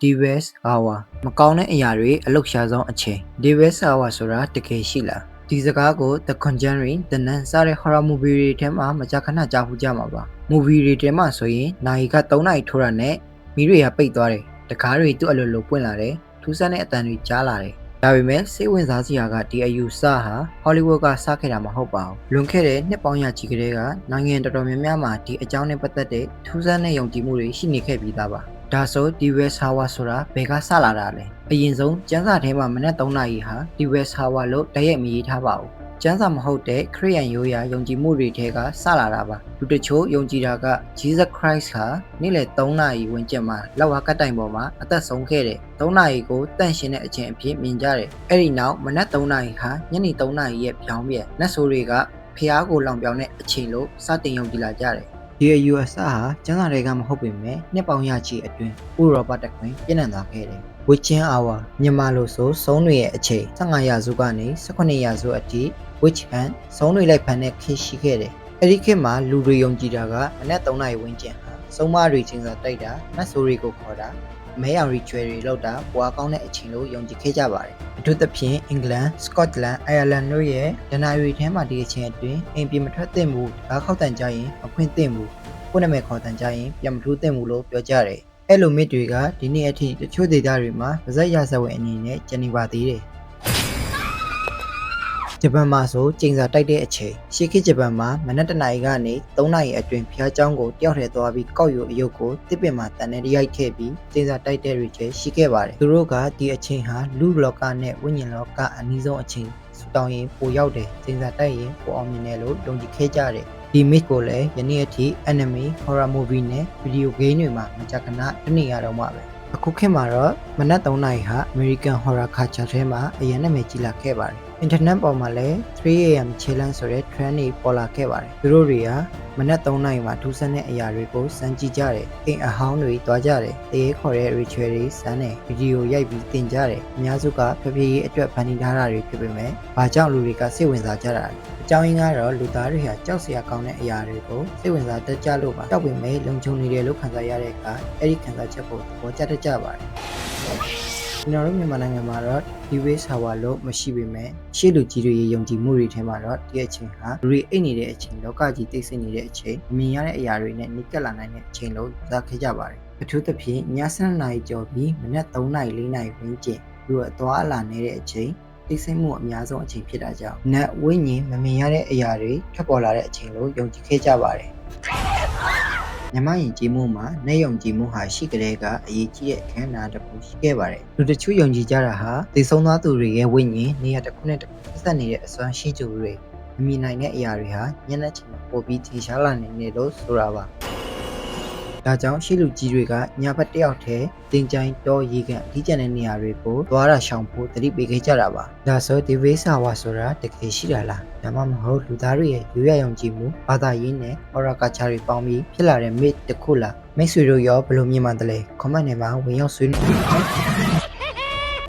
DVS hour မကောင်းတဲ့အရာတွေအလောက်ရှားဆုံးအချိန် DVS hour ဆိုတာတကယ်ရှိလားဒီစကားကို The Conjuring, The Nun စတဲ့ horror movie တွေထဲမှာမကြာခဏကြားဖူးကြမှာပါ movie တွေထဲမှာဆိုရင်နိုင်က3နာရီထိုးတာနဲ့မိတွေကပိတ်သွားတယ်တကားတွေသူ့အလိုလိုပွင့်လာတယ်ထူးဆန်းတဲ့အတန်တွေကြားလာတယ်ဒါပေမဲ့စိတ်ဝင်စားစရာကဒီအယူဆဟာ Hollywood ကစခဲ့တာမဟုတ်ပါဘူးလွန်ခဲ့တဲ့နှစ်ပေါင်းရာချီကတည်းကနိုင်ငံတော်တော်များများမှာဒီအကြောင်းနဲ့ပတ်သက်တဲ့ထူးဆန်းတဲ့ယုံကြည်မှုတွေရှိနေခဲ့ပြီးသားပါဒါဆို DVS hour ဆိုတာဘယ်ကစလာတာလဲအရင်ဆုံးကျန်းစာထဲမှာမနက်3နာရီဟာ DVS hour လို့တရက်မရေးထားပါဘူးကျန်းစာမဟုတ်တဲ့ခရစ်ယာန်ရိုးရာယုံကြည်မှုတွေထဲကစလာတာပါလူတချို့ယုံကြည်တာက Jesus Christ ဟာနေ့လယ်3နာရီဝန်းကျင်မှာလောက်ကတိုင်ပေါ်မှာအသက်ဆုံးခဲ့တယ်3နာရီကိုတန့်ရှင်းတဲ့အချိန်အဖြစ်မြင်ကြတယ်အဲ့ဒီနောက်မနက်3နာရီဟာညနေ3နာရီရဲ့ပြောင်းပြက်နတ်ဆိုးတွေကဖျားကိုလောင်ပြောင်တဲ့အချိန်လို့စတင်ယုံကြည်လာကြတယ်ဒီ US ဟာကျန်းစာတွေကမဟုတ်ပေမဲ့နှစ်ပေါင်းရာချီအတွင်းဥရောပတခွင်ပြည့်နှံသွားခဲ့တယ်ဝစ်ချင်းအာဝါမြန်မာလိုဆိုစုံးတွေရဲ့အချိန်15ရာစုကနေ18ရာစုအထိ witch hunt စုံးတွေလိုက်ဖန်တဲ့ခေတ်ရှိခဲ့တယ်အဲ့ဒီခေတ်မှာလူတွေယုံကြည်တာကမနက်3နာရီဝန်းကျင်ဟာစုံမတွေချင်းစာတိုက်တာနတ်ဆိုးတွေကိုခေါ်တာမဲရောင်ရီချွဲတွေလောက်တာပွားကောင်းတဲ့အချိန်လို့ယုံကြည်ခဲ့ကြပါတယ်အထူးသဖြင့်အင်္ဂလန်စကော့တလန်အိုင်ယာလန်တို့ရဲ့ဒဏ္ဍာရီထဲမှာဒီအချိန်အတွင်းအိမ်ပြင်မထွက်သင့်ဘူးဓာတ်ခောက်တန်ကြရင်မခွင့်သင့်ဘူးကိုယ်နာမည်ခေါ်တန်ကြရင်ပြန်မထူးသင့်ဘူးလို့ပြောကြတယ်အဲ့လိုမြစ်တွေကဒီနေ့အထိတချို့ဒေသတွေမှာပါဇက်ရဇဝင်အနေနဲ့ကျန်နေပါသေးတယ်ဂျပန်မှာဆိုကျင်းစာတိုက်တဲ့အချိန်ရှေးခေတ်ဂျပန်မှာမနက်တနာရီကနေ3နာရီအတွင်းဖျားเจ้าကိုတယောက်ထဲသွားပြီးကောက်ယူအယုတ်ကိုတစ်ပင်မှာတန်တဲ့ရိုက်ခဲ့ပြီးကျင်းစာတိုက်တဲ့တွေရှိခဲ့ပါတယ်သူတို့ကဒီအချိန်ဟာလူလောကနဲ့ဝိညာဉ်လောကအနည်းဆုံးအချိန်စူတောင်းရင်ပိုရောက်တယ်ကျင်းစာတိုက်ရင်ပိုအောင်မြင်တယ်လို့ယုံကြည်ခဲ့ကြတယ်ဒီ myth ကိုလည်းယနေ့အထိ anime, horror movie နဲ့ video game တွေမှာမကြာခဏတွေ့နေရတော့မှာပဲအခုခေတ်မှာတော့မနက်3နာရီဟာ American horror culture ထဲမှာအရင်နာမည်ကြီးလာခဲ့ပါတယ် internet ပေါ်မှာလည်း 3am challenge ဆိုတဲ့ trend တွေပေါ်လာခဲ့ပါတယ်သူတို့တွေကမနက်3နာရီမှာထူးဆန်းတဲ့အရာတွေကိုစမ်းကြည့်ကြတယ်အိမ်အဟောင်းတွေတွားကြတယ်တရေခေါ်တဲ့ ritual တွေစမ်းတယ်ဗီဒီယိုရိုက်ပြီးသင်ကြတယ်အများစုကဖြည်းဖြည်းအတွက်ဖန်တီးထားတာတွေဖြစ်ပေမဲ့ဘာကြောင့်လူတွေကစိတ်ဝင်စားကြတာလဲအကြောင်းရင်းကတော့လူသားတွေဟာကြောက်စရာကောင်းတဲ့အရာတွေကိုစိတ်ဝင်စားတတ်ကြလို့ပါကြောက်ပေမဲ့လုံခြုံနေတယ်လို့ခံစားရတဲ့အခါအဲ့ဒီခံစားချက်ကိုသဘောကျတတ်ကြပါတယ်ကျွန်တော်တို့မြန်မာနိုင်ငံမှာတော့ DVS hour လို့မရှိပေမဲ့ရှေ့လူကြီးတွေယုံကြည်မှုတွေထဲမှာတော့ဒီအချိန်ဟာလူတွေအိတ်နေတဲ့အချိန်လောကကြီးသိသိနေတဲ့အချိန်မြင်ရတဲ့အရာတွေနဲ့နှိကပ်လာနိုင်တဲ့အချိန်လို့သတ်ခဲ့ကြပါတယ်အထူးသဖြင့်ည7:00နာရီကျော်ပြီးမနက်3:00နာရီ4:00နာရီဝန်းကျင်လူအသွားအလာနေတဲ့အချိန်သိစိတ်မှုအများဆုံးအချိန်ဖြစ်တာကြောင့်နတ်ဝိညာဉ်မမြင်ရတဲ့အရာတွေထွက်ပေါ်လာတဲ့အချိန်လို့ယုံကြည်ခဲ့ကြပါတယ်ညမယဉ်ကျေးမှုမှာနေယုံကြည်မှုဟာရှိကလေးကအရေးကြီးတဲ့အခမ်းအနားတစ်ခုရှိခဲ့ပါတယ်လူတချို့ယုံကြည်ကြတာဟာသိဆုံးသွားသူတွေရဲ့ဝိညာဉ်နေရာတစ်ခုနဲ့တစ်ခုဆက်နေတဲ့အစွမ်းရှိသူတွေမမြင်နိုင်တဲ့အရာတွေဟာညနေချိန်မှာပိုပြီးထင်ရှားလာနေတယ်လို့ဆိုတာပါဒါကြောင့်ရှေ့လူကြီးတွေကညာဘက်တစ်ယောက်ထဲတင်ကြိုင်တောရေကန်အထီးကျန်တဲ့နေရာတွေကိုသွားတာရှောင်ဖို့တတိပေးခဲ့ကြတာပါဒါဆိုဒီဝိစာဝါဆိုတာတကယ်ရှိတာလားဒါမှမဟုတ်လူသားတွေရဲ့ရိုးရယုံကြည်မှုဘာသာရေးနဲ့ horror culture တွေပေါင်းပြီးဖြစ်လာတဲ့ myth တစ်ခုလားမိတ်ဆွေတို့ရောဘယ်လိုမြင်ပါသလဲ comment ထဲမှာဝင်ရောက်ဆွေးနွေး